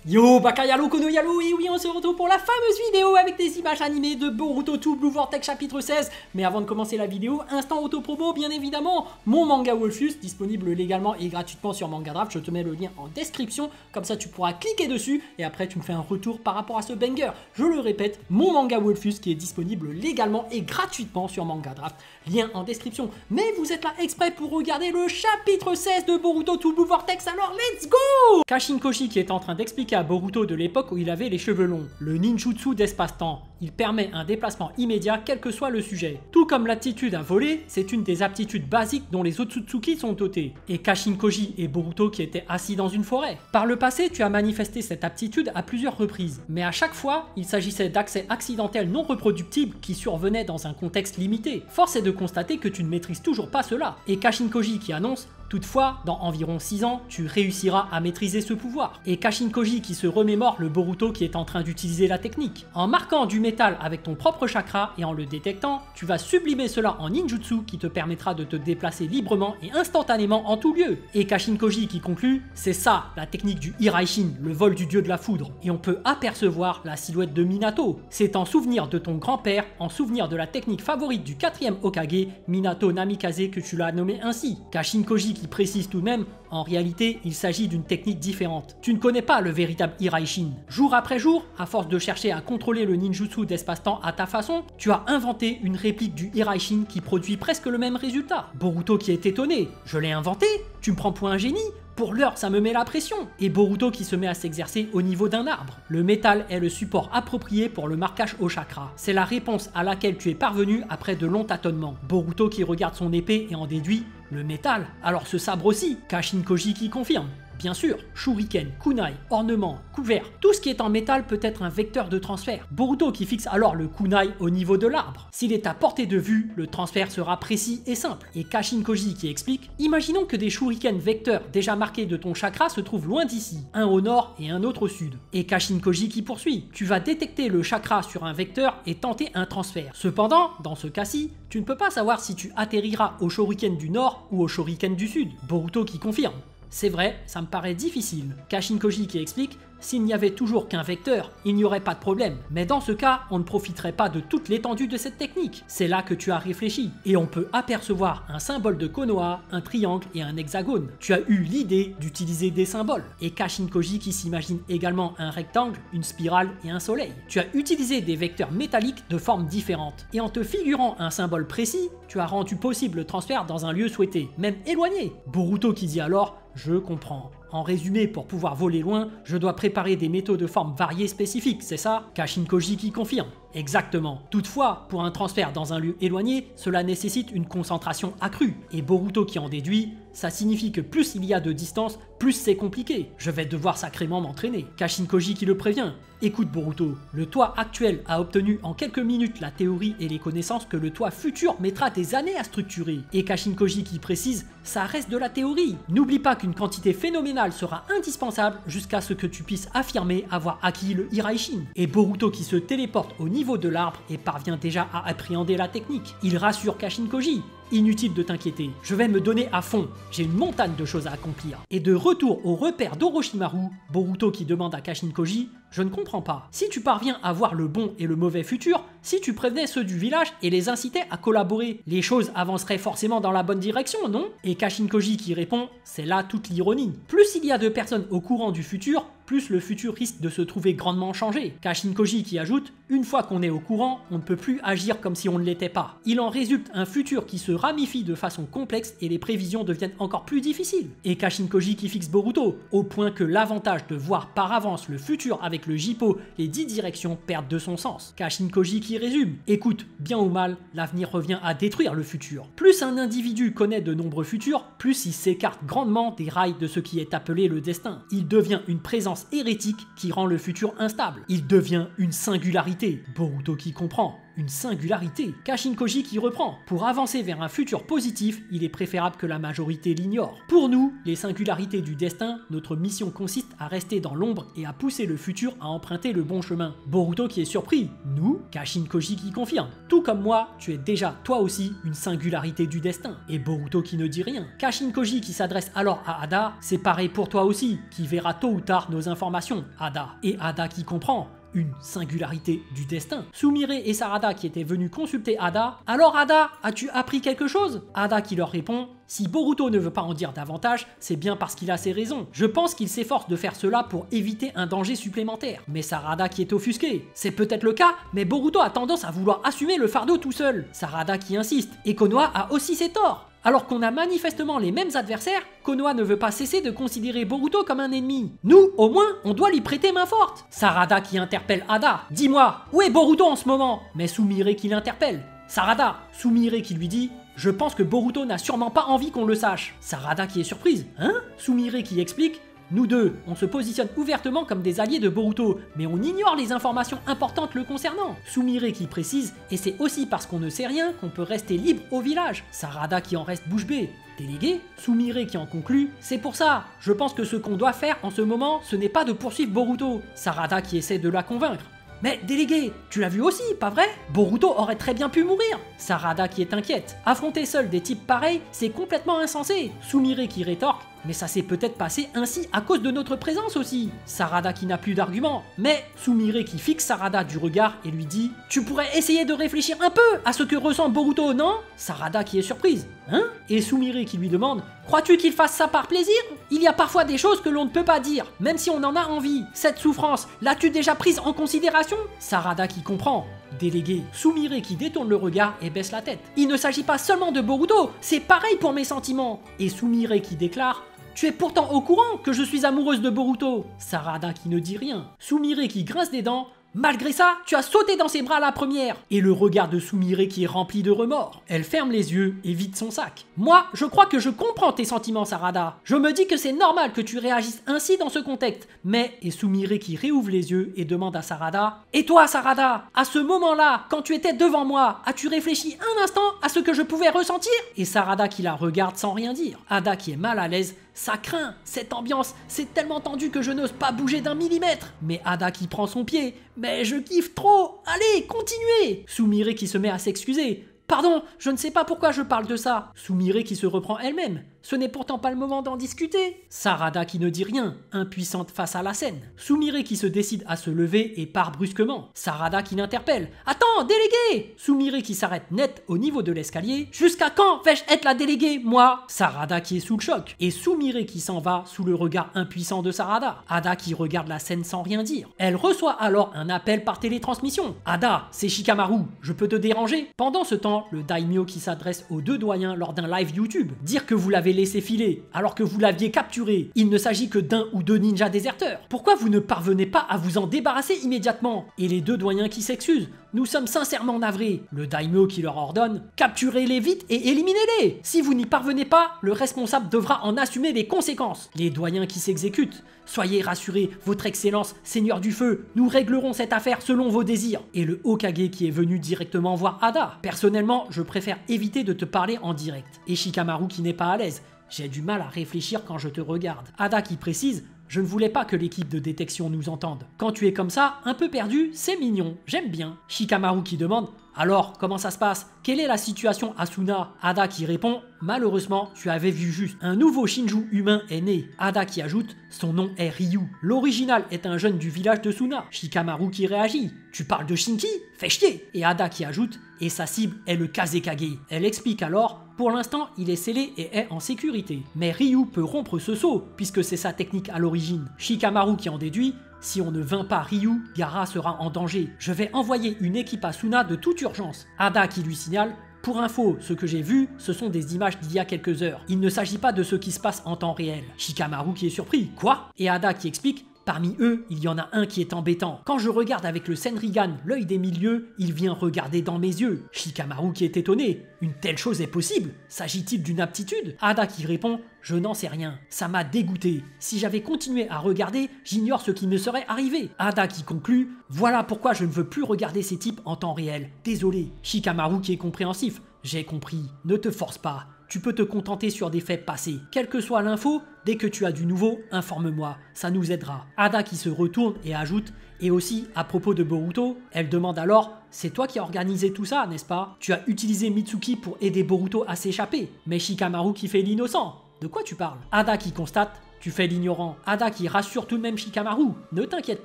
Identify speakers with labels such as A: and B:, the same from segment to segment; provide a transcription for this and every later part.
A: Yo, Bakayalo, Konoyalo, et oui, on se retrouve pour la fameuse vidéo avec des images animées de Boruto 2 Blue Vortex chapitre 16. Mais avant de commencer la vidéo, instant auto-promo, bien évidemment, mon manga Wolfus, disponible légalement et gratuitement sur Manga Draft. Je te mets le lien en description, comme ça tu pourras cliquer dessus et après tu me fais un retour par rapport à ce banger. Je le répète, mon manga Wolfus qui est disponible légalement et gratuitement sur Manga Draft. Lien en description. Mais vous êtes là exprès pour regarder le chapitre 16 de Boruto 2 Blue Vortex, alors let's go! Kashin Koji qui est en train d'expliquer à Boruto de l'époque où il avait les cheveux longs. Le ninjutsu d'espace-temps. Il permet un déplacement immédiat quel que soit le sujet. Tout comme l'aptitude à voler, c'est une des aptitudes basiques dont les Otsutsuki sont dotés. Et Kashin Koji et Boruto qui étaient assis dans une forêt. Par le passé, tu as manifesté cette aptitude à plusieurs reprises. Mais à chaque fois, il s'agissait d'accès accidentels non reproductibles qui survenaient dans un contexte limité. Force est de constater que tu ne maîtrises toujours pas cela. Et Kashin Koji qui annonce: toutefois, dans environ 6 ans, tu réussiras à maîtriser ce pouvoir. Et Kashin Koji qui se remémore le Boruto qui est en train d'utiliser la technique. En marquant du métal avec ton propre chakra et en le détectant, tu vas sublimer cela en ninjutsu qui te permettra de te déplacer librement et instantanément en tout lieu. Et Kashin Koji qui conclut: c'est ça la technique du Hiraishin, le vol du dieu de la foudre. Et on peut apercevoir la silhouette de Minato. C'est en souvenir de ton grand-père, en souvenir de la technique favorite du 4e Hokage, Minato Namikaze, que tu l'as nommé ainsi. Kashin Koji qui précise tout de même: en réalité, il s'agit d'une technique différente. Tu ne connais pas le véritable Hiraishin. Jour après jour, à force de chercher à contrôler le ninjutsu d'espace-temps à ta façon, tu as inventé une réplique du Hiraishin qui produit presque le même résultat. Boruto qui est étonné: je l'ai inventé? Tu me prends pour un génie? Pour l'heure, ça me met la pression. Et Boruto qui se met à s'exercer au niveau d'un arbre. Le métal est le support approprié pour le marquage au chakra. C'est la réponse à laquelle tu es parvenu après de longs tâtonnements. Boruto qui regarde son épée et en déduit: le métal, alors ce sabre aussi. Kashin Koji qui confirme: bien sûr, shuriken, kunai, ornement, couvert, tout ce qui est en métal peut être un vecteur de transfert. Boruto qui fixe alors le kunai au niveau de l'arbre. S'il est à portée de vue, le transfert sera précis et simple. Et Kashin Koji qui explique: imaginons que des shurikens vecteurs déjà marqués de ton chakra se trouvent loin d'ici, un au nord et un autre au sud. Et Kashin Koji qui poursuit: tu vas détecter le chakra sur un vecteur et tenter un transfert. Cependant, dans ce cas-ci, tu ne peux pas savoir si tu atterriras au shuriken du nord ou au shuriken du sud. Boruto qui confirme: c'est vrai, ça me paraît difficile. Kashin Koji qui explique: s'il n'y avait toujours qu'un vecteur, il n'y aurait pas de problème. Mais dans ce cas, on ne profiterait pas de toute l'étendue de cette technique. C'est là que tu as réfléchi. Et on peut apercevoir un symbole de Konoha, un triangle et un hexagone. Tu as eu l'idée d'utiliser des symboles. Et Kashin Koji qui s'imagine également un rectangle, une spirale et un soleil. Tu as utilisé des vecteurs métalliques de formes différentes. Et en te figurant un symbole précis, tu as rendu possible le transfert dans un lieu souhaité, même éloigné. Boruto qui dit alors: je comprends. En résumé, pour pouvoir voler loin, je dois préparer des métaux de formes variées spécifiques, c'est ça? Kashin Koji qui confirme: exactement. Toutefois, pour un transfert dans un lieu éloigné, cela nécessite une concentration accrue. Et Boruto qui en déduit: ça signifie que plus il y a de distance, plus c'est compliqué. Je vais devoir sacrément m'entraîner. Kashin Koji qui le prévient: écoute Boruto, le toi actuel a obtenu en quelques minutes la théorie et les connaissances que le toi futur mettra des années à structurer. Et Kashin Koji qui précise: ça reste de la théorie. N'oublie pas qu'une quantité phénoménale sera indispensable jusqu'à ce que tu puisses affirmer avoir acquis le Hiraishin. Et Boruto qui se téléporte au niveau de l'arbre et parvient déjà à appréhender la technique. Il rassure Kashin Koji: inutile de t'inquiéter, je vais me donner à fond, j'ai une montagne de choses à accomplir. Et de retour au repère d'Orochimaru, Boruto qui demande à Kashin Koji: je ne comprends pas. Si tu parviens à voir le bon et le mauvais futur, si tu prévenais ceux du village et les incitais à collaborer, les choses avanceraient forcément dans la bonne direction, non? Et Kashin Koji qui répond: c'est là toute l'ironie. Plus il y a de personnes au courant du futur, plus le futur risque de se trouver grandement changé. Kashin Koji qui ajoute: une fois qu'on est au courant, on ne peut plus agir comme si on ne l'était pas. Il en résulte un futur qui se ramifie de façon complexe et les prévisions deviennent encore plus difficiles. Et Kashin Koji qui fixe Boruto, au point que l'avantage de voir par avance le futur avec le Jippo, les 10 directions, perdent de son sens. Kashin Koji qui résume: écoute, bien ou mal, l'avenir revient à détruire le futur. Plus un individu connaît de nombreux futurs, plus il s'écarte grandement des rails de ce qui est appelé le destin. Il devient une présence hérétique qui rend le futur instable. Il devient une singularité. Boruto qui comprend: une singularité. Kashin Koji qui reprend. Pour avancer vers un futur positif, il est préférable que la majorité l'ignore. Pour nous, les singularités du destin, notre mission consiste à rester dans l'ombre et à pousser le futur à emprunter le bon chemin. Boruto qui est surpris. Nous, Kashin Koji qui confirme. Tout comme moi, tu es déjà, toi aussi, une singularité du destin. Et Boruto qui ne dit rien. Kashin Koji qui s'adresse alors à Ada. C'est pareil pour toi aussi, qui verra tôt ou tard nos informations, Ada. Et Ada qui comprend. Une singularité du destin. Sumire et Sarada qui étaient venus consulter Ada. Alors Ada, as-tu appris quelque chose? Ada qui leur répond. Si Boruto ne veut pas en dire davantage, c'est bien parce qu'il a ses raisons. Je pense qu'il s'efforce de faire cela pour éviter un danger supplémentaire. Mais Sarada qui est offusqué. C'est peut-être le cas, mais Boruto a tendance à vouloir assumer le fardeau tout seul. Sarada qui insiste. Et Konoha a aussi ses torts. Alors qu'on a manifestement les mêmes adversaires, Konoha ne veut pas cesser de considérer Boruto comme un ennemi. Nous, au moins, on doit lui prêter main forte. Sarada qui interpelle Ada. Dis-moi, où est Boruto en ce moment? Mais Sumire qui l'interpelle. Sarada, Sumire qui lui dit. Je pense que Boruto n'a sûrement pas envie qu'on le sache. Sarada qui est surprise. Hein? Sumire qui explique. Nous deux, on se positionne ouvertement comme des alliés de Boruto, mais on ignore les informations importantes le concernant. Sumire qui précise, et c'est aussi parce qu'on ne sait rien qu'on peut rester libre au village. Sarada qui en reste bouche bée. Délégué, Sumire qui en conclut, c'est pour ça, je pense que ce qu'on doit faire en ce moment, ce n'est pas de poursuivre Boruto. Sarada qui essaie de la convaincre. Mais délégué, tu l'as vu aussi, pas vrai? Boruto aurait très bien pu mourir. Sarada qui est inquiète. Affronter seul des types pareils, c'est complètement insensé. Sumire qui rétorque. Mais ça s'est peut-être passé ainsi à cause de notre présence aussi. Sarada qui n'a plus d'arguments. Mais Sumire qui fixe Sarada du regard et lui dit « Tu pourrais essayer de réfléchir un peu à ce que ressent Boruto, non ?» Sarada qui est surprise. Hein? Et Sumire qui lui demande « Crois-tu qu'il fasse ça par plaisir? Il y a parfois des choses que l'on ne peut pas dire, même si on en a envie. Cette souffrance, l'as-tu déjà prise en considération ?» Sarada qui comprend. Délégué, Sumire qui détourne le regard et baisse la tête. Il ne s'agit pas seulement de Boruto, c'est pareil pour mes sentiments. Et Sumire qui déclare « Tu es pourtant au courant que je suis amoureuse de Boruto ?» Sarada qui ne dit rien. Sumire qui grince des dents. Malgré ça, tu as sauté dans ses bras la première. Et le regard de Sumire qui est rempli de remords. Elle ferme les yeux et vide son sac. Moi, je crois que je comprends tes sentiments, Sarada. Je me dis que c'est normal que tu réagisses ainsi dans ce contexte. Mais, et Sumire qui réouvre les yeux et demande à Sarada, et toi, Sarada, à ce moment-là, quand tu étais devant moi, as-tu réfléchi un instant à ce que je pouvais ressentir? Et Sarada qui la regarde sans rien dire. Ada qui est mal à l'aise. Ça craint, cette ambiance, c'est tellement tendu que je n'ose pas bouger d'un millimètre. Mais Ada qui prend son pied. Mais je kiffe trop, allez, continuez. Sumire qui se met à s'excuser. Pardon, je ne sais pas pourquoi je parle de ça. Sumire qui se reprend elle-même. Ce n'est pourtant pas le moment d'en discuter. Sarada qui ne dit rien, impuissante face à la scène. Sumire qui se décide à se lever et part brusquement. Sarada qui l'interpelle. Attends, délégué! Sumire qui s'arrête net au niveau de l'escalier. Jusqu'à quand vais-je être la déléguée, moi? Sarada qui est sous le choc. Et Sumire qui s'en va sous le regard impuissant de Sarada. Ada qui regarde la scène sans rien dire. Elle reçoit alors un appel par télétransmission. Ada, c'est Shikamaru, je peux te déranger? Pendant ce temps, le daimyo qui s'adresse aux deux doyens lors d'un live YouTube. Dire que vous l'avez laissé filer alors que vous l'aviez capturé. Il ne s'agit que d'un ou deux ninjas déserteurs. Pourquoi vous ne parvenez pas à vous en débarrasser immédiatement? Et les deux doyens qui s'excusent. Nous sommes sincèrement navrés. Le daimyo qui leur ordonne « Capturez-les vite et éliminez-les ! Si vous n'y parvenez pas, le responsable devra en assumer les conséquences. » Les doyens qui s'exécutent. « Soyez rassurés, votre excellence, seigneur du feu, nous réglerons cette affaire selon vos désirs. » Et le Hokage qui est venu directement voir Ada. « Personnellement, je préfère éviter de te parler en direct. » Et Shikamaru qui n'est pas à l'aise. « J'ai du mal à réfléchir quand je te regarde. » Ada qui précise. Je ne voulais pas que l'équipe de détection nous entende. Quand tu es comme ça, un peu perdu, c'est mignon, j'aime bien. Shikamaru qui demande « Alors, comment ça se passe? Quelle est la situation à Suna ?» Ada qui répond « Malheureusement, tu avais vu juste. Un nouveau Shinju humain est né. » Ada qui ajoute « Son nom est Ryu. L'original est un jeune du village de Suna. » Shikamaru qui réagit « Tu parles de Shinki? Fais chier !» Et Ada qui ajoute « Et sa cible est le Kazekage. » Elle explique alors « Pour l'instant, il est scellé et est en sécurité. Mais Ryu peut rompre ce sceau, puisque c'est sa technique à l'origine. » Shikamaru qui en déduit « Si on ne vainc pas Ryu, Gaara sera en danger. Je vais envoyer une équipe à Suna de toute urgence. » Ada qui lui signale « Pour info, ce que j'ai vu, ce sont des images d'il y a quelques heures. Il ne s'agit pas de ce qui se passe en temps réel. » Shikamaru qui est surpris « Quoi ?» Et Ada qui explique « Parmi eux, il y en a un qui est embêtant. Quand je regarde avec le Senrigan, l'œil des milieux, il vient regarder dans mes yeux. Shikamaru qui est étonné. Une telle chose est possible? S'agit-il d'une aptitude? Ada qui répond: je n'en sais rien. Ça m'a dégoûté. Si j'avais continué à regarder, j'ignore ce qui me serait arrivé. Ada qui conclut: voilà pourquoi je ne veux plus regarder ces types en temps réel. Désolé. Shikamaru qui est compréhensif: j'ai compris. Ne te force pas. Tu peux te contenter sur des faits passés. Quelle que soit l'info, dès que tu as du nouveau, informe-moi. Ça nous aidera. Ada qui se retourne et ajoute: et aussi, à propos de Boruto, elle demande alors: c'est toi qui as organisé tout ça, n'est-ce pas? Tu as utilisé Mitsuki pour aider Boruto à s'échapper. Mais Shikamaru qui fait l'innocent. De quoi tu parles? Ada qui constate: tu fais l'ignorant. Ada qui rassure tout de même Shikamaru: ne t'inquiète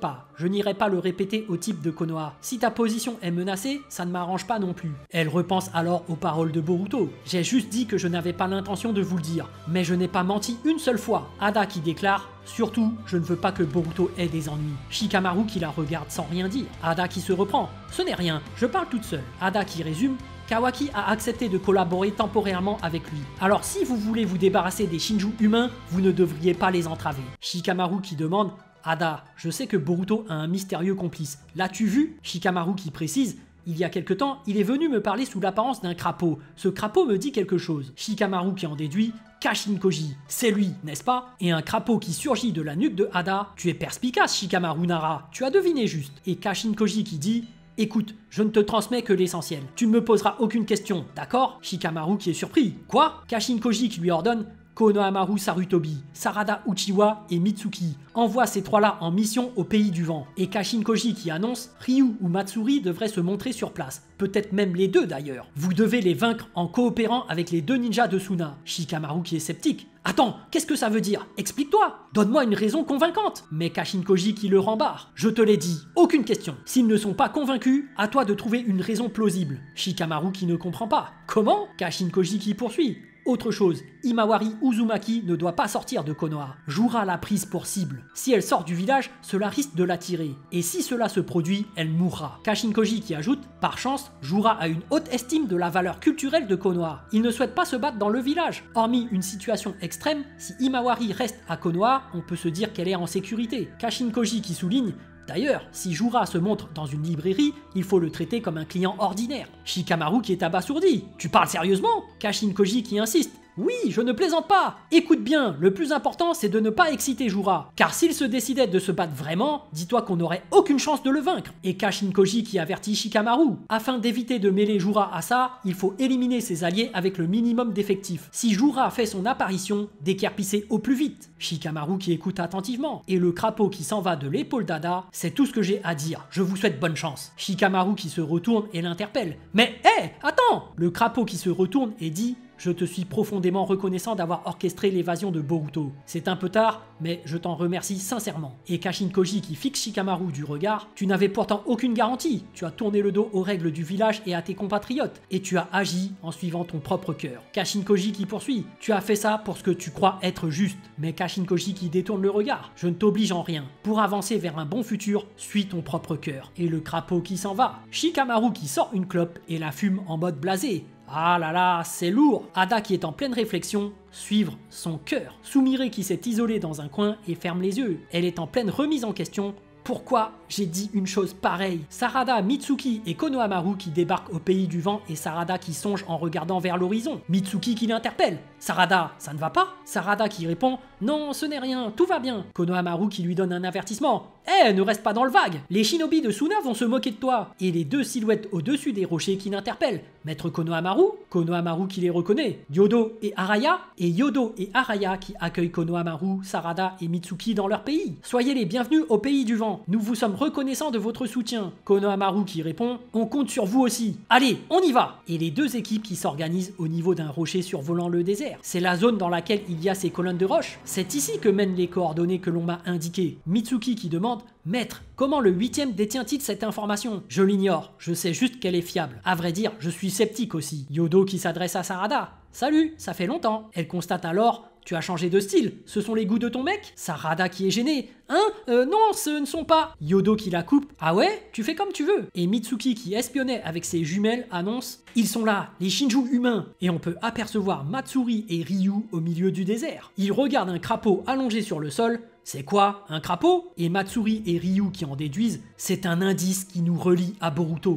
A: pas, je n'irai pas le répéter au type de Konoha. Si ta position est menacée, ça ne m'arrange pas non plus. Elle repense alors aux paroles de Boruto. J'ai juste dit que je n'avais pas l'intention de vous le dire, mais je n'ai pas menti une seule fois. Ada qui déclare: surtout, je ne veux pas que Boruto ait des ennuis. Shikamaru qui la regarde sans rien dire. Ada qui se reprend: ce n'est rien, je parle toute seule. Ada qui résume: Kawaki a accepté de collaborer temporairement avec lui. Alors si vous voulez vous débarrasser des Shinju humains, vous ne devriez pas les entraver. Shikamaru qui demande: Ada, je sais que Boruto a un mystérieux complice. L'as-tu vu? Shikamaru qui précise: il y a quelque temps, il est venu me parler sous l'apparence d'un crapaud. Ce crapaud me dit quelque chose. Shikamaru qui en déduit: Kashin Koji, c'est lui, n'est-ce pas? Et un crapaud qui surgit de la nuque de Ada: tu es perspicace, Shikamaru Nara, tu as deviné juste. Et Kashin Koji qui dit: écoute, je ne te transmets que l'essentiel. Tu ne me poseras aucune question, d'accord? Shikamaru qui est surpris. Quoi? Kashin Koji qui lui ordonne: Konohamaru Sarutobi, Sarada Uchiwa et Mitsuki. Envoie ces trois-là en mission au pays du vent. Et Kashin Koji qui annonce: Ryu ou Matsuri devraient se montrer sur place. Peut-être même les deux d'ailleurs. Vous devez les vaincre en coopérant avec les deux ninjas de Suna. Shikamaru qui est sceptique: attends, qu'est-ce que ça veut dire? Explique-toi. Donne-moi une raison convaincante. Mais Kashin Koji qui le rembarre: je te l'ai dit, aucune question. S'ils ne sont pas convaincus, à toi de trouver une raison plausible. Shikamaru qui ne comprend pas. Comment? Kashin Koji qui poursuit: autre chose, Himawari Uzumaki ne doit pas sortir de Konoha. Jura l'a prise pour cible. Si elle sort du village, cela risque de l'attirer. Et si cela se produit, elle mourra. Kashin Koji qui ajoute: par chance, Jura a une haute estime de la valeur culturelle de Konoha. Il ne souhaite pas se battre dans le village. Hormis une situation extrême, si Himawari reste à Konoha, on peut se dire qu'elle est en sécurité. Kashin Koji qui souligne: d'ailleurs, si Jura se montre dans une librairie, il faut le traiter comme un client ordinaire. Shikamaru qui est abasourdi: tu parles sérieusement? Kashin Koji qui insiste: oui, je ne plaisante pas. Écoute bien, le plus important c'est de ne pas exciter Jura. Car s'il se décidait de se battre vraiment, dis-toi qu'on n'aurait aucune chance de le vaincre. Et Kashin Koji qui avertit Shikamaru: afin d'éviter de mêler Jura à ça, il faut éliminer ses alliés avec le minimum d'effectifs. Si Jura fait son apparition, déguerpissez au plus vite. Shikamaru qui écoute attentivement. Et le crapaud qui s'en va de l'épaule d'Ada: c'est tout ce que j'ai à dire. Je vous souhaite bonne chance. Shikamaru qui se retourne et l'interpelle: mais hé, attends! Le crapaud qui se retourne et dit: je te suis profondément reconnaissant d'avoir orchestré l'évasion de Boruto. C'est un peu tard, mais je t'en remercie sincèrement. Et Kashin Koji qui fixe Shikamaru du regard: tu n'avais pourtant aucune garantie. Tu as tourné le dos aux règles du village et à tes compatriotes. Et tu as agi en suivant ton propre cœur. Kashin Koji qui poursuit: tu as fait ça pour ce que tu crois être juste. Mais Kashin Koji qui détourne le regard: je ne t'oblige en rien. Pour avancer vers un bon futur, suis ton propre cœur. Et le crapaud qui s'en va. Shikamaru qui sort une clope et la fume en mode blasé. Ah là là, c'est lourd. Ada qui est en pleine réflexion: suivre son cœur. Sumire qui s'est isolée dans un coin et ferme les yeux. Elle est en pleine remise en question. Pourquoi j'ai dit une chose pareille? Sarada, Mitsuki et Konohamaru qui débarquent au pays du vent et Sarada qui songe en regardant vers l'horizon. Mitsuki qui l'interpelle: Sarada, ça ne va pas? Sarada qui répond: non, ce n'est rien, tout va bien. Konohamaru qui lui donne un avertissement: eh, ne reste pas dans le vague, les shinobi de Suna vont se moquer de toi. Et les deux silhouettes au-dessus des rochers qui l'interpellent: maître Konohamaru? Konohamaru qui les reconnaît: Yodo et Araya. Et Yodo et Araya qui accueillent Konohamaru, Sarada et Mitsuki dans leur pays. Soyez les bienvenus au pays du vent. Nous vous sommes reconnaissants de votre soutien. Konohamaru qui répond: on compte sur vous aussi. Allez, on y va. Et les deux équipes qui s'organisent au niveau d'un rocher survolant le désert. C'est la zone dans laquelle il y a ces colonnes de roches. C'est ici que mènent les coordonnées que l'on m'a indiquées. Mitsuki qui demande: maître, comment le 8e détient-il cette information? Je l'ignore, je sais juste qu'elle est fiable. À vrai dire, je suis sceptique aussi. Yodo qui s'adresse à Sarada: salut, ça fait longtemps. Elle constate alors: tu as changé de style, ce sont les goûts de ton mec? Sarada qui est gênée: hein? Non, ce ne sont pas. Yodo qui la coupe: ah ouais? Tu fais comme tu veux. Et Mitsuki qui espionnait avec ses jumelles annonce: ils sont là, les Shinju humains. Et on peut apercevoir Matsuri et Ryu au milieu du désert. Ils regardent un crapaud allongé sur le sol. C'est quoi, un crapaud? Et Matsuri et Ryu qui en déduisent, c'est un indice qui nous relie à Boruto.